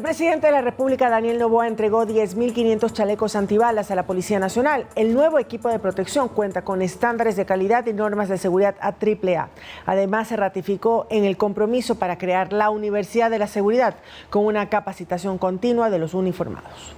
El presidente de la República, Daniel Noboa, entregó 10.500 chalecos antibalas a la Policía Nacional. El nuevo equipo de protección cuenta con estándares de calidad y normas de seguridad AAA. Además, se ratificó en el compromiso para crear la Universidad de la Seguridad, con una capacitación continua de los uniformados.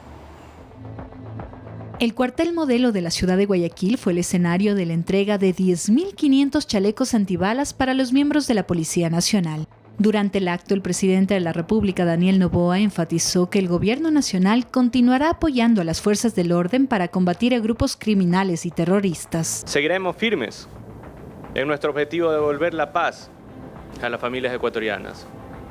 El cuartel modelo de la ciudad de Guayaquil fue el escenario de la entrega de 10.500 chalecos antibalas para los miembros de la Policía Nacional. Durante el acto, el presidente de la República, Daniel Noboa, enfatizó que el gobierno nacional continuará apoyando a las fuerzas del orden para combatir a grupos criminales y terroristas. Seguiremos firmes en nuestro objetivo de devolver la paz a las familias ecuatorianas.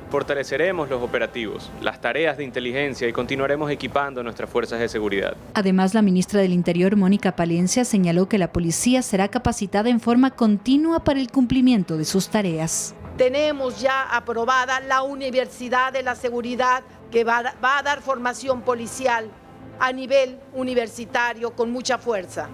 Fortaleceremos los operativos, las tareas de inteligencia y continuaremos equipando nuestras fuerzas de seguridad. Además, la ministra del Interior, Mónica Palencia, señaló que la policía será capacitada en forma continua para el cumplimiento de sus tareas. Tenemos ya aprobada la Universidad de la Seguridad, que va a dar formación policial a nivel universitario con mucha fuerza.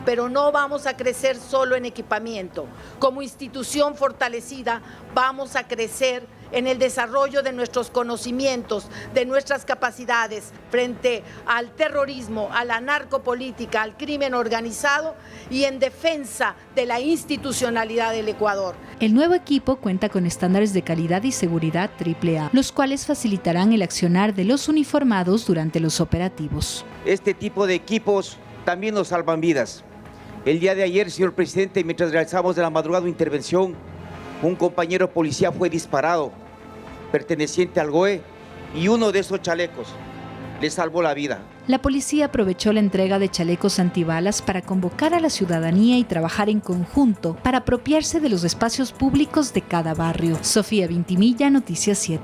Pero no vamos a crecer solo en equipamiento. Como institución fortalecida vamos a crecer en el desarrollo de nuestros conocimientos, de nuestras capacidades frente al terrorismo, a la narcopolítica, al crimen organizado y en defensa de la institucionalidad del Ecuador. El nuevo equipo cuenta con estándares de calidad y seguridad AAA, los cuales facilitarán el accionar de los uniformados durante los operativos. Este tipo de equipos también nos salvan vidas. El día de ayer, señor presidente, mientras realizamos de la madrugada una intervención, un compañero policía fue disparado, perteneciente al GOE, y uno de esos chalecos le salvó la vida. La policía aprovechó la entrega de chalecos antibalas para convocar a la ciudadanía y trabajar en conjunto para apropiarse de los espacios públicos de cada barrio. Sofía Vintimilla, Noticias 7.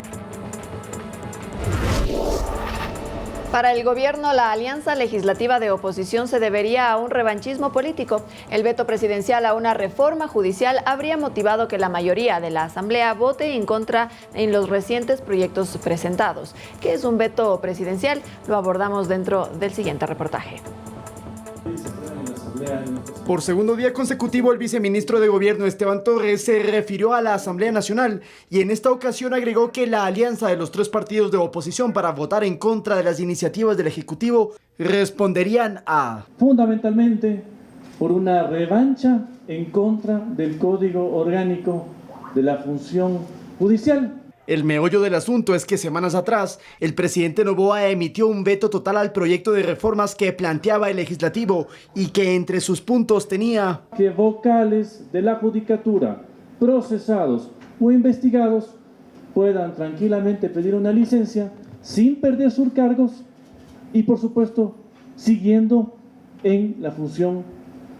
Para el gobierno, la alianza legislativa de oposición se debería a un revanchismo político. El veto presidencial a una reforma judicial habría motivado que la mayoría de la Asamblea vote en contra en los recientes proyectos presentados. ¿Qué es un veto presidencial? Lo abordamos dentro del siguiente reportaje. Por segundo día consecutivo, el viceministro de Gobierno Esteban Torres se refirió a la Asamblea Nacional y en esta ocasión agregó que la alianza de los tres partidos de oposición para votar en contra de las iniciativas del Ejecutivo responderían a... fundamentalmente por una revancha en contra del Código Orgánico de la Función Judicial. El meollo del asunto es que semanas atrás, el presidente Noboa emitió un veto total al proyecto de reformas que planteaba el legislativo y que entre sus puntos tenía que vocales de la judicatura, procesados o investigados, puedan tranquilamente pedir una licencia sin perder sus cargos y, por supuesto, siguiendo en la función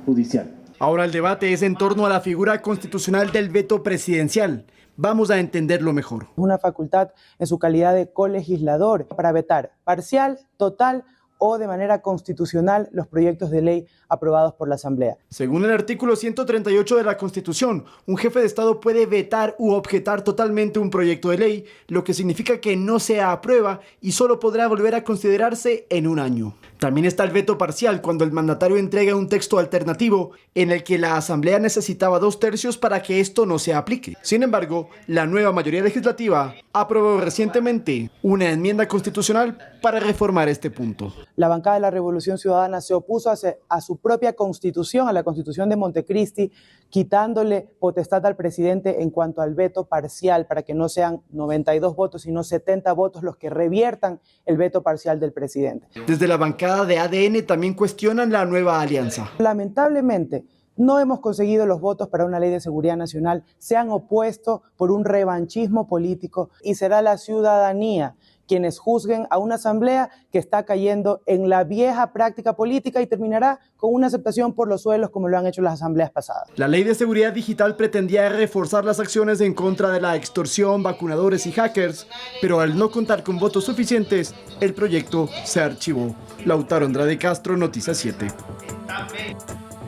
judicial. Ahora el debate es en torno a la figura constitucional del veto presidencial. Vamos a entenderlo mejor. Una facultad en su calidad de colegislador para vetar parcial, total o de manera constitucional los proyectos de ley aprobados por la Asamblea. Según el artículo 138 de la Constitución, un jefe de Estado puede vetar u objetar totalmente un proyecto de ley, lo que significa que no se aprueba y solo podrá volver a considerarse en un año. También está el veto parcial, cuando el mandatario entrega un texto alternativo en el que la Asamblea necesitaba 2/3 para que esto no se aplique. Sin embargo, la nueva mayoría legislativa aprobó recientemente una enmienda constitucional para reformar este punto. La bancada de la Revolución Ciudadana se opuso a su propia constitución, a la constitución de Montecristi, quitándole potestad al presidente en cuanto al veto parcial para que no sean 92 votos, sino 70 votos los que reviertan el veto parcial del presidente. Desde la bancada de ADN también cuestionan la nueva alianza. Lamentablemente, no hemos conseguido los votos para una ley de seguridad nacional, se han opuesto por un revanchismo político y será la ciudadanía quienes juzguen a una asamblea que está cayendo en la vieja práctica política y terminará con una aceptación por los suelos como lo han hecho las asambleas pasadas. La ley de seguridad digital pretendía reforzar las acciones en contra de la extorsión, vacunadores y hackers, pero al no contar con votos suficientes, el proyecto se archivó. Lautaro Andrade Castro, Noticias 7.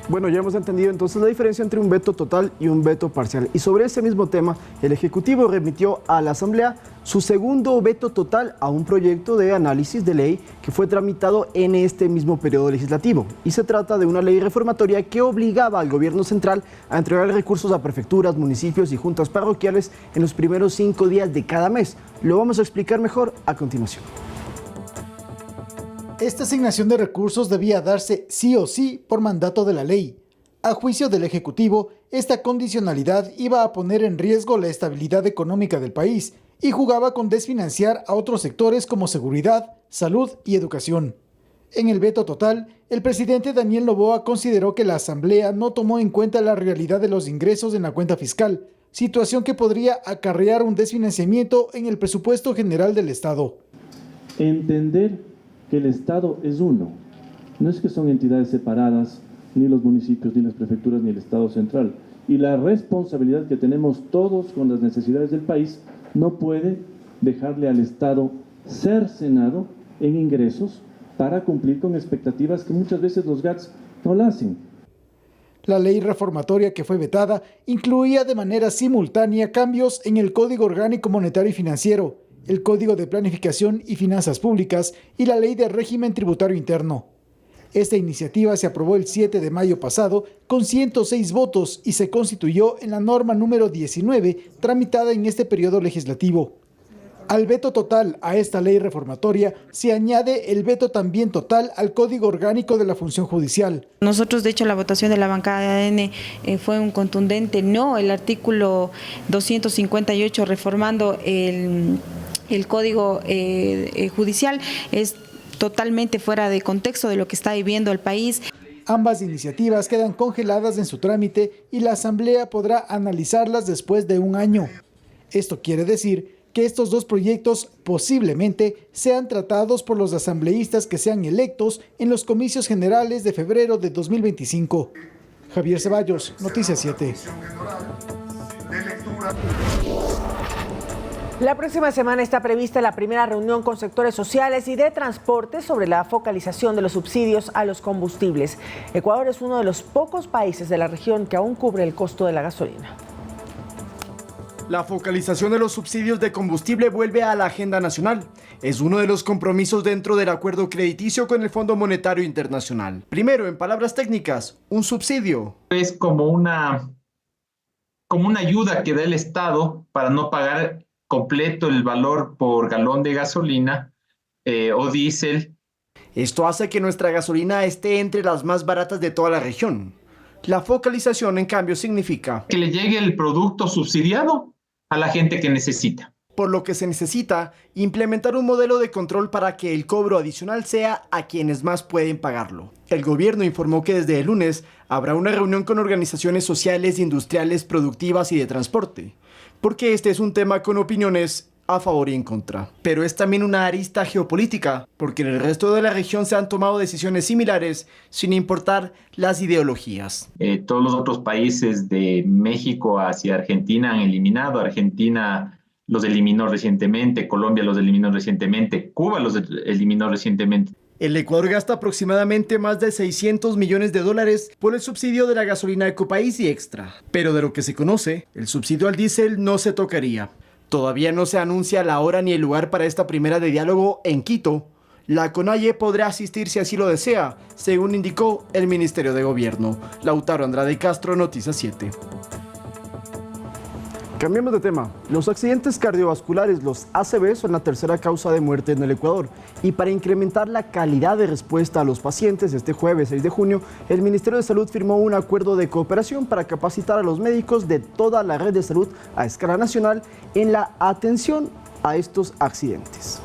Bueno, ya hemos entendido entonces la diferencia entre un veto total y un veto parcial. Y sobre ese mismo tema, el Ejecutivo remitió a la Asamblea su segundo veto total a un proyecto de análisis de ley que fue tramitado en este mismo periodo legislativo. Y se trata de una ley reformatoria que obligaba al gobierno central a entregar recursos a prefecturas, municipios y juntas parroquiales en los primeros 5 días de cada mes. Lo vamos a explicar mejor a continuación. Esta asignación de recursos debía darse sí o sí por mandato de la ley. A juicio del Ejecutivo, esta condicionalidad iba a poner en riesgo la estabilidad económica del país y jugaba con desfinanciar a otros sectores como seguridad, salud y educación. En el veto total, el presidente Daniel Noboa consideró que la Asamblea no tomó en cuenta la realidad de los ingresos en la cuenta fiscal, situación que podría acarrear un desfinanciamiento en el presupuesto general del Estado. Entender que el Estado es uno, no es que son entidades separadas, ni los municipios, ni las prefecturas, ni el Estado central. Y la responsabilidad que tenemos todos con las necesidades del país no puede dejarle al Estado cercenado en ingresos para cumplir con expectativas que muchas veces los GATS no la hacen. La ley reformatoria que fue vetada incluía de manera simultánea cambios en el Código Orgánico Monetario y Financiero, el Código de Planificación y Finanzas Públicas y la Ley de Régimen Tributario Interno. Esta iniciativa se aprobó el 7 de mayo pasado con 106 votos y se constituyó en la norma número 19 tramitada en este periodo legislativo. Al veto total a esta ley reformatoria se añade el veto también total al Código Orgánico de la Función Judicial. Nosotros, de hecho, la votación de la bancada de ADN fue un contundente no. El artículo 258 reformando el Código Judicial es totalmente fuera de contexto de lo que está viviendo el país. Ambas iniciativas quedan congeladas en su trámite y la Asamblea podrá analizarlas después de un año. Esto quiere decir que estos dos proyectos posiblemente sean tratados por los asambleístas que sean electos en los comicios generales de febrero de 2025. Javier Ceballos, Noticias 7. La próxima semana está prevista la primera reunión con sectores sociales y de transporte sobre la focalización de los subsidios a los combustibles. Ecuador es uno de los pocos países de la región que aún cubre el costo de la gasolina. La focalización de los subsidios de combustible vuelve a la agenda nacional. Es uno de los compromisos dentro del acuerdo crediticio con el Fondo Monetario Internacional. Primero, en palabras técnicas, un subsidio. Es como una ayuda que da el Estado para no pagar completo el valor por galón de gasolina o diésel. Esto hace que nuestra gasolina esté entre las más baratas de toda la región. La focalización, en cambio, significa que le llegue el producto subsidiado a la gente que necesita. Por lo que se necesita implementar un modelo de control para que el cobro adicional sea a quienes más pueden pagarlo. El gobierno informó que desde el lunes habrá una reunión con organizaciones sociales, industriales, productivas y de transporte, porque este es un tema con opiniones a favor y en contra. Pero es también una arista geopolítica, porque en el resto de la región se han tomado decisiones similares sin importar las ideologías. Todos los otros países de México hacia Argentina han eliminado. Argentina los eliminó recientemente, Colombia los eliminó recientemente, Cuba los eliminó recientemente. El Ecuador gasta aproximadamente más de $600 millones por el subsidio de la gasolina Ecopaís y Extra. Pero de lo que se conoce, el subsidio al diésel no se tocaría. Todavía no se anuncia la hora ni el lugar para esta primera de diálogo en Quito. La CONAIE podrá asistir si así lo desea, según indicó el Ministerio de Gobierno. Lautaro Andrade Castro, Noticias 7. Cambiemos de tema. Los accidentes cardiovasculares, los ACV, son la tercera causa de muerte en el Ecuador. Y para incrementar la calidad de respuesta a los pacientes, este jueves 6 de junio, el Ministerio de Salud firmó un acuerdo de cooperación para capacitar a los médicos de toda la red de salud a escala nacional en la atención a estos accidentes.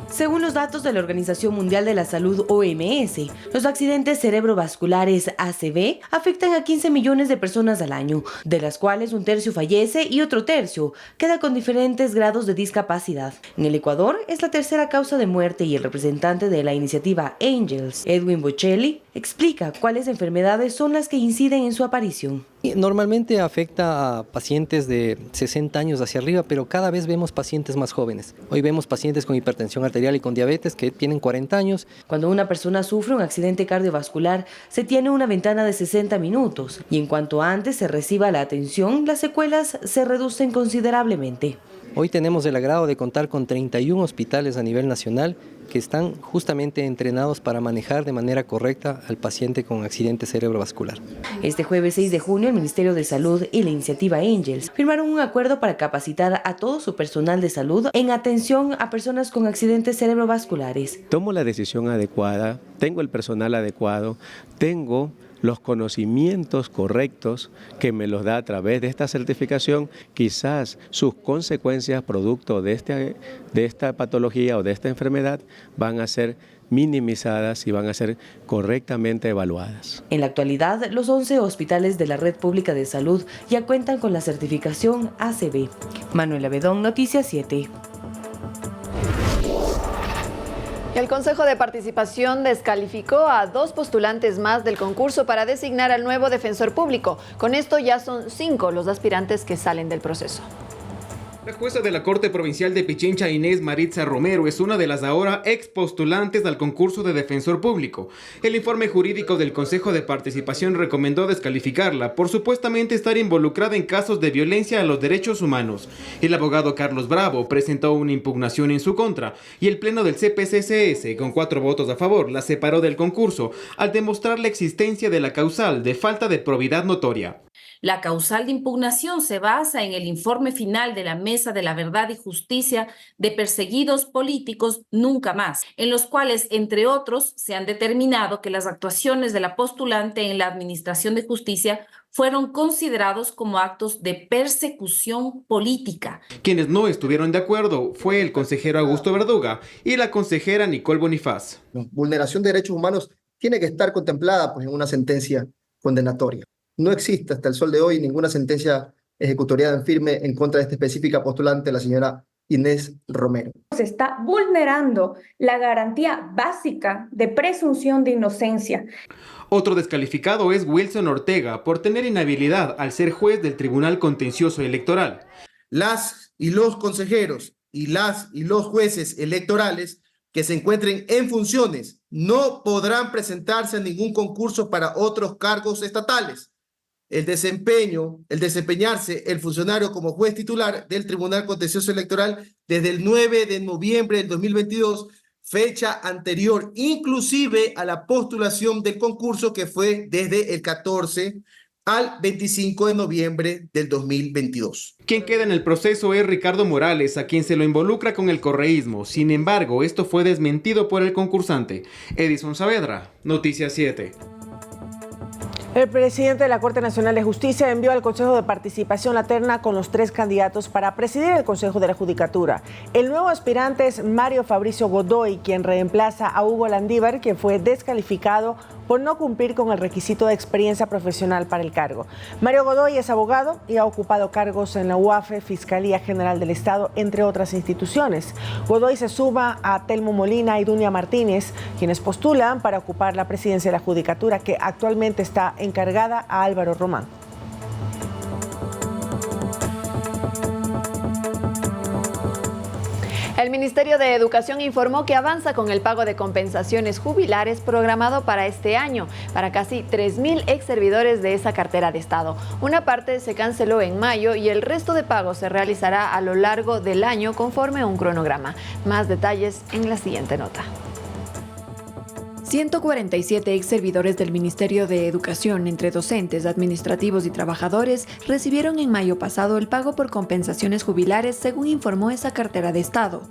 Según los datos de la Organización Mundial de la Salud, OMS, los accidentes cerebrovasculares ACV afectan a 15 millones de personas al año, de las cuales un tercio fallece y otro tercio queda con diferentes grados de discapacidad. En el Ecuador es la tercera causa de muerte y el representante de la iniciativa Angels, Edwin Bocelli, explica cuáles enfermedades son las que inciden en su aparición. Normalmente afecta a pacientes de 60 años hacia arriba, pero cada vez vemos pacientes más jóvenes. Hoy vemos pacientes con hipertensión arterial y con diabetes que tienen 40 años. Cuando una persona sufre un accidente cardiovascular, se tiene una ventana de 60 minutos y en cuanto antes se reciba la atención, las secuelas se reducen considerablemente. Hoy tenemos el agrado de contar con 31 hospitales a nivel nacional que están justamente entrenados para manejar de manera correcta al paciente con accidente cerebrovascular. Este jueves 6 de junio, el Ministerio de Salud y la iniciativa Angels firmaron un acuerdo para capacitar a todo su personal de salud en atención a personas con accidentes cerebrovasculares. Tomo la decisión adecuada, tengo el personal adecuado, tengo los conocimientos correctos que me los da a través de esta certificación. Quizás sus consecuencias producto de esta patología o de esta enfermedad van a ser minimizadas y van a ser correctamente evaluadas. En la actualidad, los 11 hospitales de la Red Pública de Salud ya cuentan con la certificación ACB. Manuela Bedón, Noticias 7. El Consejo de Participación descalificó a 2 postulantes más del concurso para designar al nuevo defensor público. Con esto ya son 5 los aspirantes que salen del proceso. La jueza de la Corte Provincial de Pichincha, Inés Maritza Romero, es una de las ahora ex postulantes al concurso de defensor público. El informe jurídico del Consejo de Participación recomendó descalificarla por supuestamente estar involucrada en casos de violencia a los derechos humanos. El abogado Carlos Bravo presentó una impugnación en su contra y el Pleno del CPCCS, con 4 votos a favor, la separó del concurso al demostrar la existencia de la causal de falta de probidad notoria. La causal de impugnación se basa en el informe final de la Mesa de la Verdad y Justicia de Perseguidos Políticos Nunca Más, en los cuales, entre otros, se han determinado que las actuaciones de la postulante en la Administración de Justicia fueron considerados como actos de persecución política. Quienes no estuvieron de acuerdo fue el consejero Augusto Verduga y la consejera Nicole Bonifaz. La vulneración de derechos humanos tiene que estar contemplada en una sentencia condenatoria. No existe hasta el sol de hoy ninguna sentencia ejecutoriada en firme en contra de esta específica postulante, la señora Inés Romero. Se está vulnerando la garantía básica de presunción de inocencia. Otro descalificado es Wilson Ortega por tener inhabilidad al ser juez del Tribunal Contencioso Electoral. Las y los consejeros y los jueces electorales que se encuentren en funciones no podrán presentarse a ningún concurso para otros cargos estatales. El desempeñarse el funcionario como juez titular del Tribunal Contencioso Electoral desde el 9 de noviembre del 2022, fecha anterior inclusive a la postulación del concurso que fue desde el 14 al 25 de noviembre del 2022. Quien queda en el proceso es Ricardo Morales, a quien se lo involucra con el correísmo. Sin embargo, esto fue desmentido por el concursante. Edison Saavedra, Noticias 7. El presidente de la Corte Nacional de Justicia envió al Consejo de Participación la terna con los 3 candidatos para presidir el Consejo de la Judicatura. El nuevo aspirante es Mario Fabricio Godoy, quien reemplaza a Hugo Landívar, quien fue descalificado por no cumplir con el requisito de experiencia profesional para el cargo. Mario Godoy es abogado y ha ocupado cargos en la UAFE, Fiscalía General del Estado, entre otras instituciones. Godoy se suma a Telmo Molina y Dunia Martínez, quienes postulan para ocupar la presidencia de la Judicatura, que actualmente está encargada a Álvaro Román. El Ministerio de Educación informó que avanza con el pago de compensaciones jubilares programado para este año para casi 3,000 ex servidores de esa cartera de Estado. Una parte se canceló en mayo y el resto de pagos se realizará a lo largo del año conforme a un cronograma. Más detalles en la siguiente nota. 147 ex servidores del Ministerio de Educación, entre docentes, administrativos y trabajadores, recibieron en mayo pasado el pago por compensaciones jubilares, según informó esa cartera de Estado.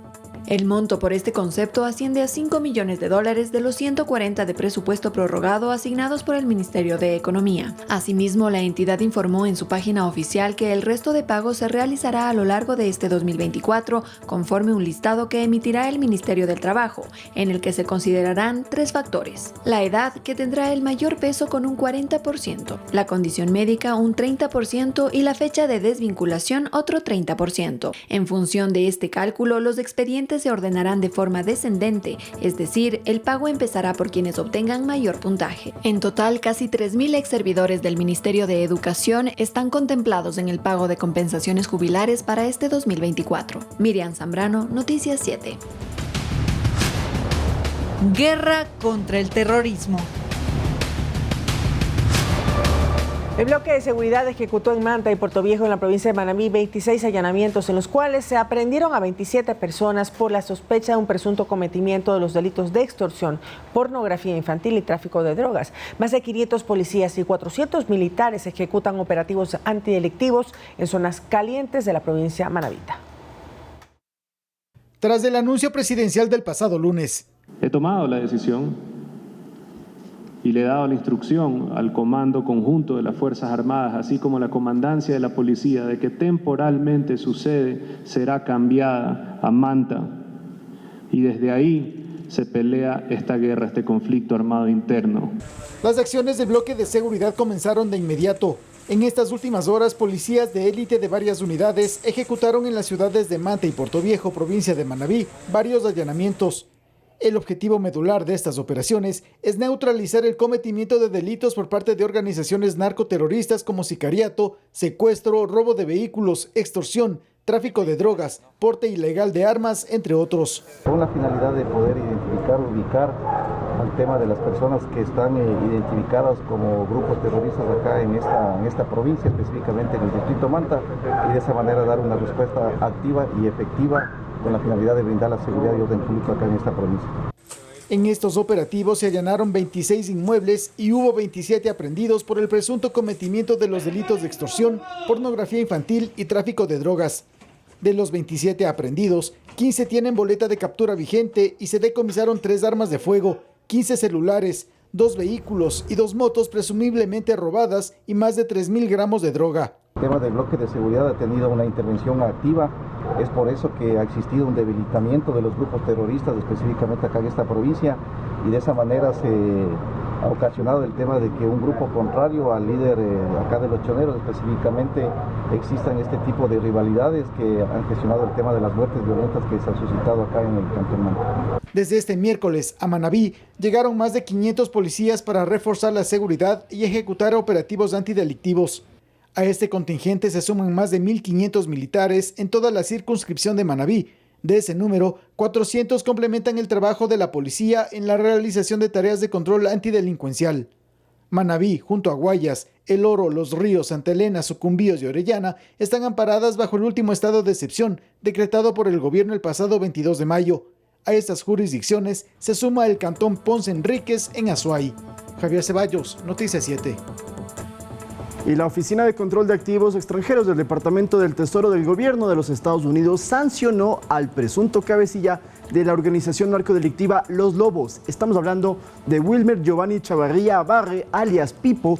El monto por este concepto asciende a $5 millones de los 140 de presupuesto prorrogado asignados por el Ministerio de Economía. Asimismo, la entidad informó en su página oficial que el resto de pagos se realizará a lo largo de este 2024, conforme un listado que emitirá el Ministerio del Trabajo, en el que se considerarán 3 factores: la edad, que tendrá el mayor peso con un 40%, la condición médica un 30% y la fecha de desvinculación otro 30%. En función de este cálculo, los expedientes se ordenarán de forma descendente, es decir, el pago empezará por quienes obtengan mayor puntaje. En total, casi 3,000 ex servidores del Ministerio de Educación están contemplados en el pago de compensaciones jubilares para este 2024. Miriam Zambrano, Noticias 7. Guerra contra el terrorismo. El bloque de seguridad ejecutó en Manta y Puerto Viejo, en la provincia de Manabí, 26 allanamientos en los cuales se aprendieron a 27 personas por la sospecha de un presunto cometimiento de los delitos de extorsión, pornografía infantil y tráfico de drogas. Más de 500 policías y 400 militares ejecutan operativos antidelictivos en zonas calientes de la provincia manabita. Tras el anuncio presidencial del pasado lunes, he tomado la decisión y le he dado la instrucción al Comando Conjunto de las Fuerzas Armadas, así como la Comandancia de la Policía, de que temporalmente su sede será cambiada a Manta. Y desde ahí se pelea esta guerra, este conflicto armado interno. Las acciones del bloque de seguridad comenzaron de inmediato. En estas últimas horas, policías de élite de varias unidades ejecutaron en las ciudades de Manta y Puerto Viejo, provincia de Manabí, varios allanamientos. El objetivo medular de estas operaciones es neutralizar el cometimiento de delitos por parte de organizaciones narcoterroristas como sicariato, secuestro, robo de vehículos, extorsión, tráfico de drogas, porte ilegal de armas, entre otros. Con la finalidad de poder identificar, ubicar al tema de las personas que están identificadas como grupos terroristas acá en esta provincia, específicamente en el distrito Manta, y de esa manera dar una respuesta activa y efectiva con la finalidad de brindar la seguridad y orden público acá en esta provincia. En estos operativos se allanaron 26 inmuebles y hubo 27 aprehendidos por el presunto cometimiento de los delitos de extorsión, pornografía infantil y tráfico de drogas. De los 27 aprehendidos, 15 tienen boleta de captura vigente y se decomisaron 3 armas de fuego, 15 celulares, 2 vehículos y 2 motos presumiblemente robadas y más de 3.000 gramos de droga. El tema del bloque de seguridad ha tenido una intervención activa, es por eso que ha existido un debilitamiento de los grupos terroristas, específicamente acá en esta provincia, y de esa manera se ha ocasionado el tema de que un grupo contrario al líder acá de los choneros específicamente existan este tipo de rivalidades que han gestionado el tema de las muertes violentas que se han suscitado acá en el Cantón Manta. Desde este miércoles a Manabí llegaron más de 500 policías para reforzar la seguridad y ejecutar operativos antidelictivos. A este contingente se suman más de 1.500 militares en toda la circunscripción de Manabí. De ese número, 400 complementan el trabajo de la policía en la realización de tareas de control antidelincuencial. Manabí, junto a Guayas, El Oro, Los Ríos, Santa Elena, Sucumbíos y Orellana están amparadas bajo el último estado de excepción, decretado por el gobierno el pasado 22 de mayo. A estas jurisdicciones se suma el cantón Ponce Enríquez en Azuay. Javier Ceballos, Noticias 7. Y la Oficina de Control de Activos Extranjeros del Departamento del Tesoro del Gobierno de los Estados Unidos sancionó al presunto cabecilla de la organización narcodelictiva Los Lobos. Estamos hablando de Wilmer Giovanni Chavarría Barre, alias Pipo,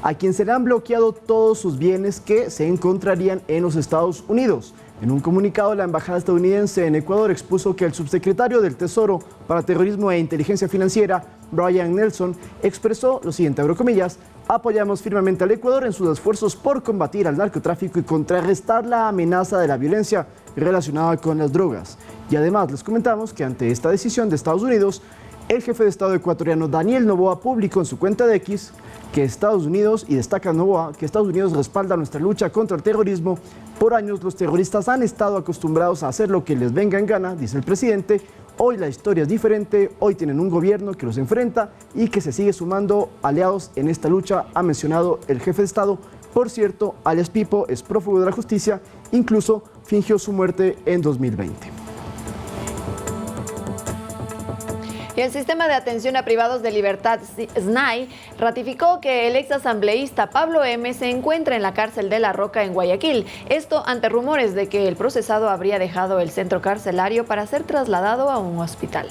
a quien se le han bloqueado todos sus bienes que se encontrarían en los Estados Unidos. En un comunicado, la embajada estadounidense en Ecuador expuso que el subsecretario del Tesoro para Terrorismo e Inteligencia Financiera, Brian Nelson, expresó lo siguiente, abro comillas: apoyamos firmemente al Ecuador en sus esfuerzos por combatir al narcotráfico y contrarrestar la amenaza de la violencia relacionada con las drogas. Y además les comentamos que ante esta decisión de Estados Unidos, el jefe de Estado ecuatoriano Daniel Noboa publicó en su cuenta de X que Estados Unidos, y destaca Noboa, que Estados Unidos respalda nuestra lucha contra el terrorismo. Por años los terroristas han estado acostumbrados a hacer lo que les venga en gana, dice el presidente. Hoy la historia es diferente, hoy tienen un gobierno que los enfrenta y que se sigue sumando aliados en esta lucha, ha mencionado el jefe de Estado. Por cierto, alias Pipo es prófugo de la justicia, incluso fingió su muerte en 2020. Y el Sistema de Atención a Privados de Libertad, SNAI, ratificó que el exasambleísta Pablo M. se encuentra en la cárcel de La Roca en Guayaquil. Esto ante rumores de que el procesado habría dejado el centro carcelario para ser trasladado a un hospital.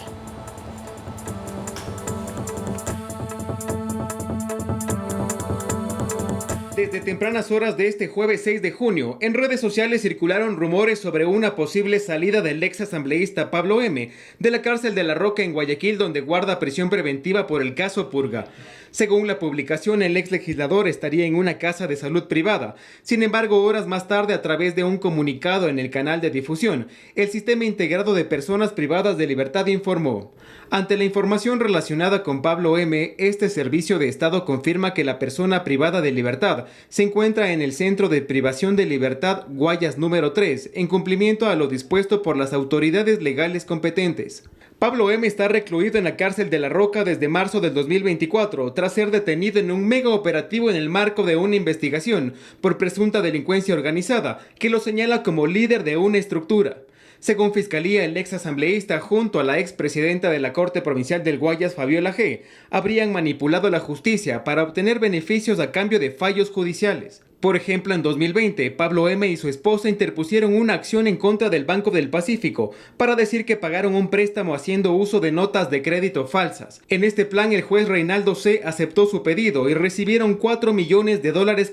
Desde tempranas horas de este jueves 6 de junio, en redes sociales circularon rumores sobre una posible salida del ex asambleísta Pablo M. de la cárcel de La Roca en Guayaquil, donde guarda prisión preventiva por el caso Purga. Según la publicación, el ex legislador estaría en una casa de salud privada. Sin embargo, horas más tarde, a través de un comunicado en el canal de difusión, el Sistema Integrado de Personas Privadas de Libertad informó: ante la información relacionada con Pablo M., este servicio de Estado confirma que la persona privada de libertad se encuentra en el Centro de Privación de Libertad Guayas número 3, en cumplimiento a lo dispuesto por las autoridades legales competentes. Pablo M. está recluido en la cárcel de La Roca desde marzo del 2024, tras ser detenido en un mega operativo en el marco de una investigación por presunta delincuencia organizada, que lo señala como líder de una estructura. Según Fiscalía, el ex asambleísta junto a la expresidenta de la Corte Provincial del Guayas, Fabiola G., habrían manipulado la justicia para obtener beneficios a cambio de fallos judiciales. Por ejemplo, en 2020, Pablo M. y su esposa interpusieron una acción en contra del Banco del Pacífico para decir que pagaron un préstamo haciendo uso de notas de crédito falsas. En este plan, el juez Reinaldo C. aceptó su pedido y recibieron $4 millones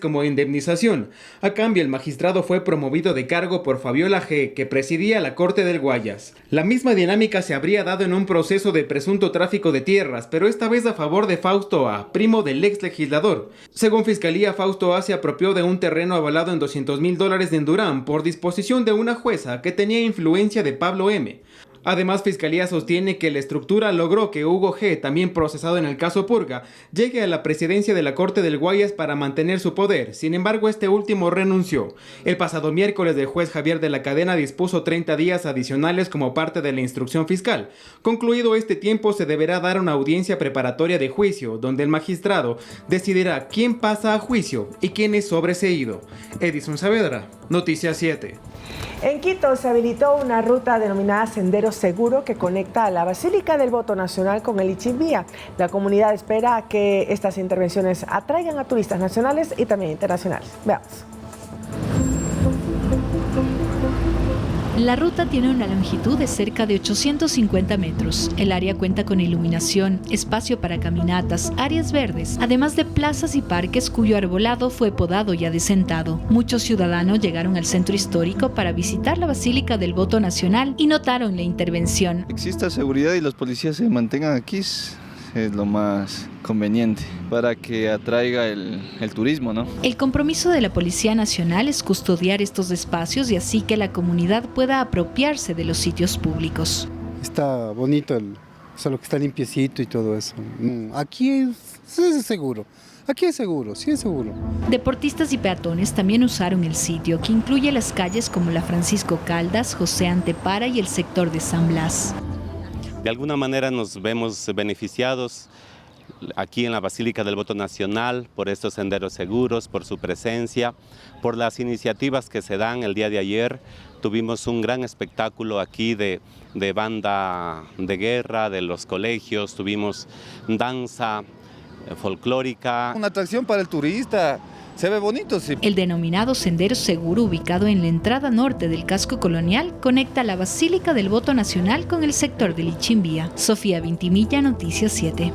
como indemnización. A cambio, el magistrado fue promovido de cargo por Fabiola G., que presidía la Corte del Guayas. La misma dinámica se habría dado en un proceso de presunto tráfico de tierras, pero esta vez a favor de Fausto A., primo del ex legislador. Según Fiscalía, Fausto A. se apropió de un terreno avalado en $200,000 en Durán por disposición de una jueza que tenía influencia de Pablo M. Además, Fiscalía sostiene que la estructura logró que Hugo G., también procesado en el caso Purga, llegue a la presidencia de la Corte del Guayas para mantener su poder. Sin embargo, este último renunció. El pasado miércoles, el juez Javier de la Cadena dispuso 30 días adicionales como parte de la instrucción fiscal. Concluido este tiempo, se deberá dar una audiencia preparatoria de juicio, donde el magistrado decidirá quién pasa a juicio y quién es sobreseído. Edison Saavedra, Noticias 7. En Quito se habilitó una ruta denominada Sendero Seguro que conecta a la Basílica del Voto Nacional con el Ichimbía. La comunidad espera que estas intervenciones atraigan a turistas nacionales y también internacionales. Veamos. La ruta tiene una longitud de cerca de 850 metros. El área cuenta con iluminación, espacio para caminatas, áreas verdes, además de plazas y parques cuyo arbolado fue podado y adecentado. Muchos ciudadanos llegaron al centro histórico para visitar la Basílica del Voto Nacional y notaron la intervención. Exista seguridad y los policías se mantengan aquí es lo más conveniente para que atraiga el turismo, ¿no? El compromiso de la Policía Nacional es custodiar estos espacios y así que la comunidad pueda apropiarse de los sitios públicos. Está bonito, lo que está limpiecito y todo eso. Aquí es seguro. Aquí es seguro, sí es seguro. Deportistas y peatones también usaron el sitio, que incluye las calles como la Francisco Caldas, José Antepara y el sector de San Blas. De alguna manera nos vemos beneficiados aquí en la Basílica del Voto Nacional por estos senderos seguros, por su presencia, por las iniciativas que se dan. El día de ayer tuvimos un gran espectáculo aquí de banda de guerra, de los colegios, tuvimos danza folclórica. Una atracción para el turista. Se ve bonito, sí. El denominado Sendero Seguro, ubicado en la entrada norte del casco colonial, conecta la Basílica del Voto Nacional con el sector del Ichimbía. Sofía Vintimilla, Noticias 7.